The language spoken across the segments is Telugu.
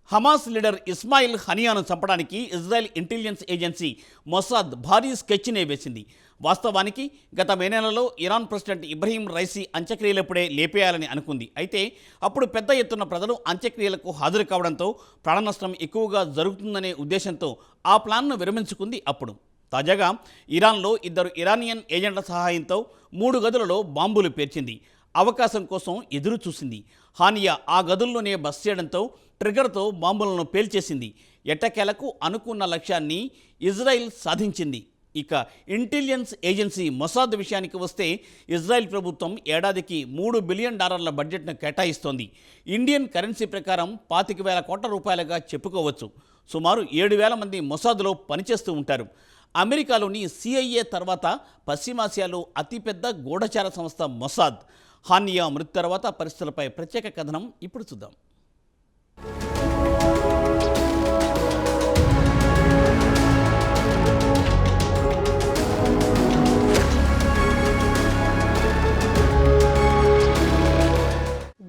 హమాస్ లీడర్ ఇస్మాయిల్ హనియాను చంపడానికి ఇజ్రాయెల్ ఇంటెలిజెన్స్ ఏజెన్సీ మొసాద్ భారీ స్కెచ్నే వేసింది. వాస్తవానికి గత మే నెలలో ఇరాన్ ప్రెసిడెంట్ ఇబ్రహీం రైసీ అంత్యక్రియలప్పుడే లేపేయాలని అనుకుంది. అయితే అప్పుడు పెద్ద ఎత్తున ప్రజలు అంత్యక్రియలకు హాజరు కావడంతో ప్రాణనష్టం ఎక్కువగా జరుగుతుందనే ఉద్దేశంతో ఆ ప్లాన్ను విరమించుకుంది. అప్పుడు తాజాగా ఇరాన్లో 2 ఇరానియన్ ఏజెంట్ల సహాయంతో 3 గదులలో బాంబులు పేర్చింది. అవకాశం కోసం ఎదురు చూసింది. హానియా ఆ గదుల్లోనే బస్ చేయడంతో ట్రిగర్తో బాంబులను పేల్చేసింది. ఎట్టకేలకు అనుకున్న లక్ష్యాన్ని ఇజ్రాయెల్ సాధించింది. ఇక ఇంటెలిజెన్స్ ఏజెన్సీ మొసాద్ విషయానికి వస్తే ఇజ్రాయెల్ ప్రభుత్వం ఏడాదికి $3 బిలియన్ బడ్జెట్ను కేటాయిస్తోంది. ఇండియన్ కరెన్సీ ప్రకారం 25,000 కోట్ల రూపాయలుగా చెప్పుకోవచ్చు. సుమారు 7,000 మంది మొసాద్లో పనిచేస్తూ ఉంటారు. అమెరికాలోని CIA తర్వాత పశ్చిమాసియాలో అతిపెద్ద గూఢచార సంస్థ మొసాద్. హానియా మృతి తర్వాత పరిస్థితులపై ప్రత్యేక కథనం ఇప్పుడు చూద్దాం.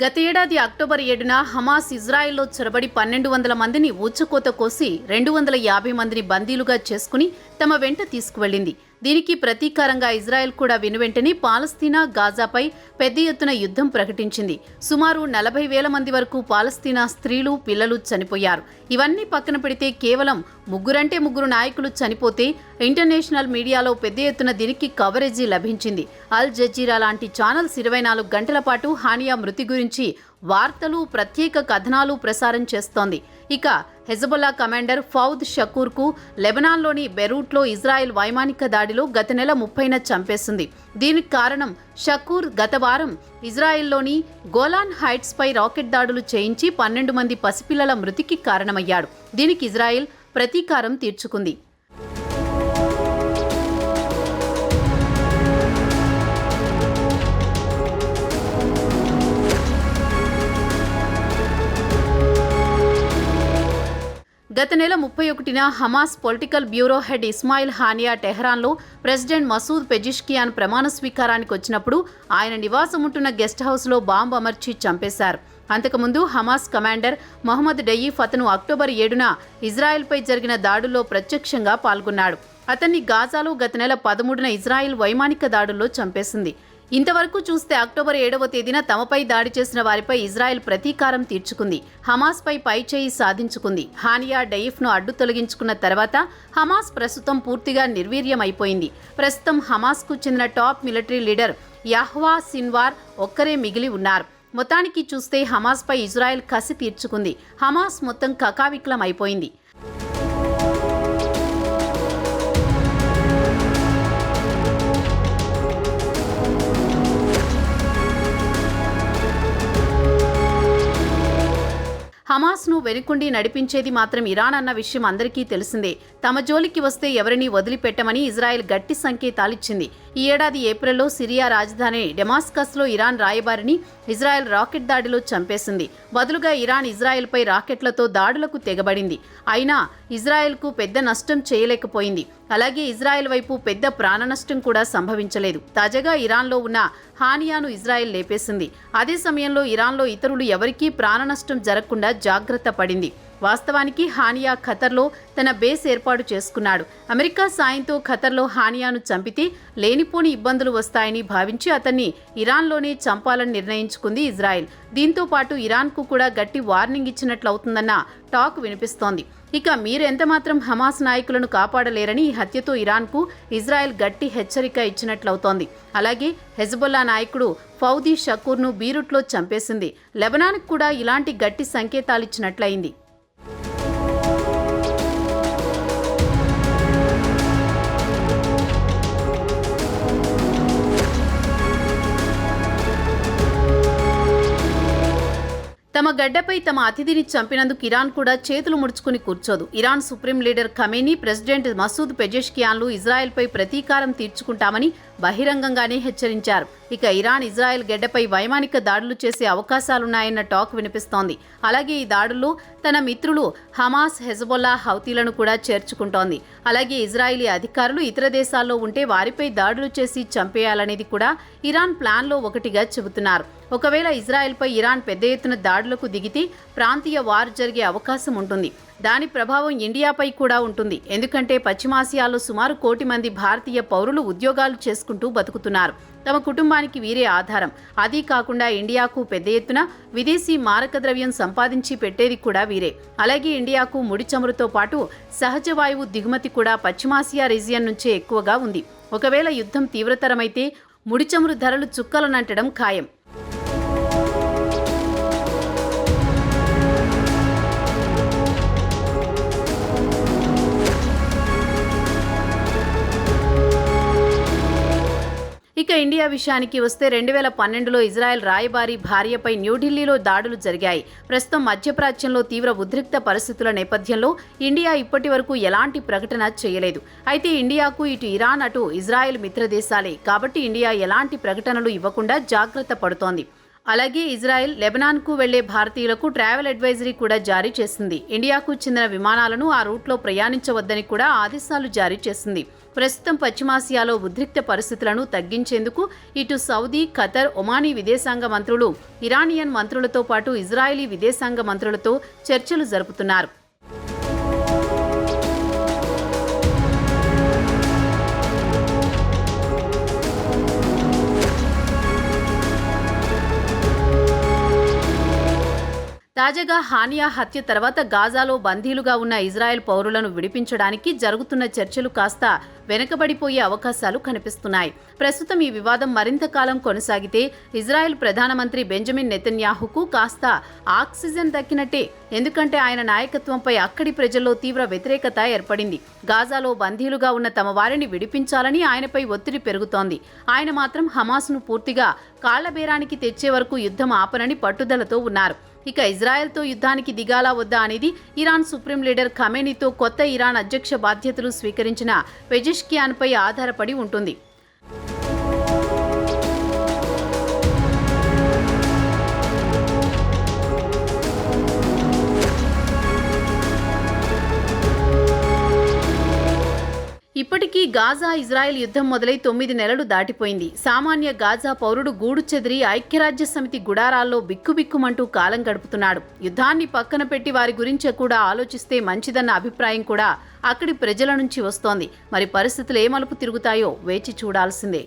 గత ఏడాది అక్టోబర్ 7న హమాస్ ఇజ్రాయెల్లో చొరబడి 1,200 మందిని ఊచకోత కోసి 250 మందిని బందీలుగా చేసుకుని తమ వెంట తీసుకువెళ్లింది. దీనికి ప్రతీకారంగా ఇజ్రాయెల్ కూడా వెనువెంటనే పాలస్తీనా, గాజాపై పెద్ద ఎత్తున యుద్ధం ప్రకటించింది. సుమారు 40,000 మంది వరకు పాలస్తీనా స్త్రీలు, పిల్లలు చనిపోయారు. ఇవన్నీ పక్కన పెడితే కేవలం 3 నాయకులు చనిపోతే ఇంటర్నేషనల్ మీడియాలో పెద్ద ఎత్తున దీనికి కవరేజీ లభించింది. అల్ జజీరా లాంటి ఛానల్స్ 24 గంటల పాటు హానియా మృతి గురించి వార్తలు, ప్రత్యేక కథనాలు ప్రసారం చేస్తోంది. ఇక హెజబొల్లా కమాండర్ ఫౌద్ షకూర్కు లెబనాన్లోని బెరూట్లో ఇజ్రాయెల్ వైమానిక దాడిలో గత నెల 30న చంపేసింది. దీనికి కారణం షకూర్ గత వారం ఇజ్రాయెల్లోని గోలాన్ హైట్స్పై రాకెట్ దాడులు చేయించి 12 మంది పసిపిల్లల మృతికి కారణమయ్యాడు. దీనికి ఇజ్రాయెల్ ప్రతీకారం తీర్చుకుంది. గత నెల 31న Hamas political bureau head Ismail Haniyeh టెహ్రాన్లో ప్రెసిడెంట్ మసూద్ పెజిష్కియాన్ ప్రమాణ స్వీకారానికి వచ్చినప్పుడు ఆయన నివాసం ఉంటున్న గెస్ట్ హౌస్లో బాంబు అమర్చి చంపేశారు. అంతకుముందు హమాస్ కమాండర్ మొహమ్మద్ డయీఫ్ అతను అక్టోబర్ 7న ఇజ్రాయెల్పై జరిగిన దాడుల్లో ప్రత్యక్షంగా పాల్గొన్నాడు. అతన్ని గాజాలో గత నెల 13న ఇజ్రాయెల్ వైమానిక దాడుల్లో చంపేసింది. ఇంతవరకు చూస్తే అక్టోబర్ 7వ తేదీన తమపై దాడి చేసిన వారిపై ఇజ్రాయెల్ ప్రతీకారం తీర్చుకుంది. హమాస్పై పైచేయి సాధించుకుంది. హానియా, డయీఫ్ను అడ్డు తొలగించుకున్న తర్వాత హమాస్ ప్రస్తుతం పూర్తిగా నిర్వీర్యమైపోయింది. ప్రస్తుతం హమాస్కు చెందిన టాప్ మిలిటరీ లీడర్ యాహ్వా సిన్వార్ ఒక్కరే మిగిలి ఉన్నారు. మొత్తానికి చూస్తే హమాస్పై ఇజ్రాయెల్ కసి తీర్చుకుంది. హమాస్ మొత్తం కకావికలం అయిపోయింది. హమాస్ను వెనుకుండి నడిపించేది మాత్రం ఇరాన్ అన్న విషయం అందరికీ తెలిసిందే. తమ జోలికి వస్తే ఎవరినీ వదిలిపెట్టమని ఇజ్రాయెల్ గట్టి సంకేతాలిచ్చింది. ఈ ఏడాది ఏప్రిల్లో సిరియా రాజధాని డెమాస్కస్లో ఇరాన్ రాయబారిని ఇజ్రాయెల్ రాకెట్ దాడిలో చంపేసింది. బదులుగా ఇరాన్ ఇజ్రాయెల్పై రాకెట్లతో దాడులకు తెగబడింది. అయినా ఇజ్రాయెల్కు పెద్ద నష్టం చేయలేకపోయింది. అలాగే ఇజ్రాయెల్ వైపు పెద్ద ప్రాణనష్టం కూడా సంభవించలేదు. తాజాగా ఇరాన్లో ఉన్న హానియాను ఇజ్రాయెల్ లేపేసింది. అదే సమయంలో ఇరాన్లో ఇతరులు ఎవరికీ ప్రాణనష్టం జరగకుండా జాగ్రత్త పడింది. వాస్తవానికి హానియా ఖతర్లో తన బేస్ ఏర్పాటు చేసుకున్నాడు. అమెరికా సాయంతో ఖతర్లో హానియాను చంపితే లేనిపోని ఇబ్బందులు వస్తాయని భావించి అతన్ని ఇరాన్లోనే చంపాలని నిర్ణయించుకుంది ఇజ్రాయెల్. దీంతో పాటు ఇరాన్కు కూడా గట్టి వార్నింగ్ ఇచ్చినట్లవుతుందన్న టాక్ వినిపిస్తోంది. ఇక మీరు ఎంతమాత్రం హమాస్ నాయకులను కాపాడలేరని ఈ హత్యతో ఇరాన్కు ఇజ్రాయెల్ గట్టి హెచ్చరిక ఇచ్చినట్లవుతోంది. అలాగే హెజ్బొల్లా నాయకుడు ఫౌదీ షకూర్ను బీరుట్లో చంపేసింది. లెబనాన్కు కూడా ఇలాంటి గట్టి సంకేతాలిచ్చినట్లయింది. తమ గడ్డపై తమ అతిథిని చంపినందుకు ఇరాన్ కూడా చేతులు ముడుచుకుని కూర్చోదు. Iran supreme leader Khamenei, president Masoud పెజెష్కియాన్లు ఇజ్రాయెల్పై ప్రతీకారం తీర్చుకుంటామని బహిరంగంగానే హెచ్చరించారు. ఇక ఇరాన్ ఇజ్రాయెల్ గడ్డపై వైమానిక దాడులు చేసే అవకాశాలున్నాయన్న టాక్ వినిపిస్తోంది. అలాగే ఈ దాడుల్లో తన మిత్రులు హమాస్, హెజ్బొల్లా, హౌతీలను కూడా చేర్చుకుంటోంది. అలాగే ఇజ్రాయిలీ అధికారులు ఇతర దేశాల్లో ఉంటే వారిపై దాడులు చేసి చంపేయాలనేది కూడా ఇరాన్ ప్లాన్లో ఒకటిగా చెబుతున్నారు. ఒకవేళ ఇజ్రాయెల్పై ఇరాన్ పెద్ద ఎత్తున దాడులకు దిగితే ప్రాంతీయ వార్ జరిగే అవకాశం ఉంటుంది. దాని ప్రభావం ఇండియాపై కూడా ఉంటుంది. ఎందుకంటే పశ్చిమాసియాలో సుమారు 1 కోటి మంది భారతీయ పౌరులు ఉద్యోగాలు చేసుకుంటూ బతుకుతున్నారు. తమ కుటుంబానికి వీరే ఆధారం. అదీ కాకుండా ఇండియాకు పెద్ద ఎత్తున విదేశీ మారక ద్రవ్యం సంపాదించి పెట్టేది కూడా వీరే. అలాగే ఇండియాకు ముడి చమురుతో పాటు సహజ వాయువు దిగుమతి కూడా పశ్చిమాసియా రీజియన్ నుంచే ఎక్కువగా ఉంది. ఒకవేళ యుద్ధం తీవ్రతరమైతే ముడి చమురు ధరలు చుక్కలనంటడం ఖాయం. ఇక ఇండియా విషయానికి వస్తే 2012లో ఇజ్రాయెల్ రాయబారి భార్యపై న్యూఢిల్లీలో దాడులు జరిగాయి. ప్రస్తుతం మధ్యప్రాచ్యంలో తీవ్ర ఉద్రిక్త పరిస్థితుల నేపథ్యంలో ఇండియా ఇప్పటి వరకు ఎలాంటి ప్రకటన చేయలేదు. అయితే ఇండియాకు ఇటు ఇరాన్ అటు ఇజ్రాయెల్ మిత్రదేశాలే కాబట్టి ఇండియా ఎలాంటి ప్రకటనలు ఇవ్వకుండా జాగ్రత్త పడుతోంది. అలాగే ఇజ్రాయెల్ లెబనాన్కు వెళ్లే భారతీయులకు ట్రావెల్ అడ్వైజరీ కూడా జారీ చేసింది. ఇండియాకు చెందిన విమానాలను ఆ రూట్లో ప్రయాణించవద్దని కూడా ఆదేశాలు జారీ చేసింది. ప్రస్తుతం పశ్చిమాసియాలో ఉద్రిక్త పరిస్థితులను తగ్గించేందుకు ఇటు సౌదీ, ఖతర్, ఒమానీ విదేశాంగ మంత్రులు ఇరానియన్ మంత్రులతో పాటు ఇజ్రాయెలీ విదేశాంగ మంత్రులతో చర్చలు జరుపుతున్నారు. తాజాగా హానియా హత్య తర్వాత గాజాలో బందీలుగా ఉన్న ఇజ్రాయెల్ పౌరులను విడిపించడానికి జరుగుతున్న చర్చలు కాస్త వెనకబడిపోయే అవకాశాలు కనిపిస్తున్నాయి. ప్రస్తుతం ఈ వివాదం మరింత కాలం కొనసాగితే ఇజ్రాయెల్ ప్రధానమంత్రి బెంజమిన్ నెతన్యాహుకు కాస్త ఆక్సిజన్ దక్కినట్టే. ఎందుకంటే ఆయన నాయకత్వంపై అక్కడి ప్రజల్లో తీవ్ర వ్యతిరేకత ఏర్పడింది. గాజాలో బందీలుగా ఉన్న తమ వారిని విడిపించాలని ఆయనపై ఒత్తిడి పెరుగుతోంది. ఆయన మాత్రం హమాస్ను పూర్తిగా కాళ్లబేరానికి తెచ్చే వరకు యుద్ధం ఆపనని పట్టుదలతో ఉన్నారు. ఇక ఇజ్రాయెల్తో యుద్ధానికి దిగాలా వద్దా అనేది ఇరాన్ సుప్రీం లీడర్ ఖమేనీతో కొత్త ఇరాన్ అధ్యక్ష బాధ్యతలు స్వీకరించిన పెజెష్కియాన్పై ఆధారపడి ఉంటుంది. ఇప్పటికీ గాజా ఇజ్రాయెల్ యుద్ధం మొదలై 9 నెలలు దాటిపోయింది. సామాన్య గాజా పౌరుడు గూడు చెదిరి ఐక్యరాజ్య సమితి గుడారాల్లో బిక్కుబిక్కుమంటూ కాలం గడుపుతున్నాడు. యుద్ధాన్ని పక్కన పెట్టి వారి గురించి కూడా ఆలోచిస్తే మంచిదన్న అభిప్రాయం కూడా అక్కడి ప్రజల నుంచి వస్తోంది. మరి పరిస్థితులు ఏ మలుపు తిరుగుతాయో వేచి చూడాల్సిందే.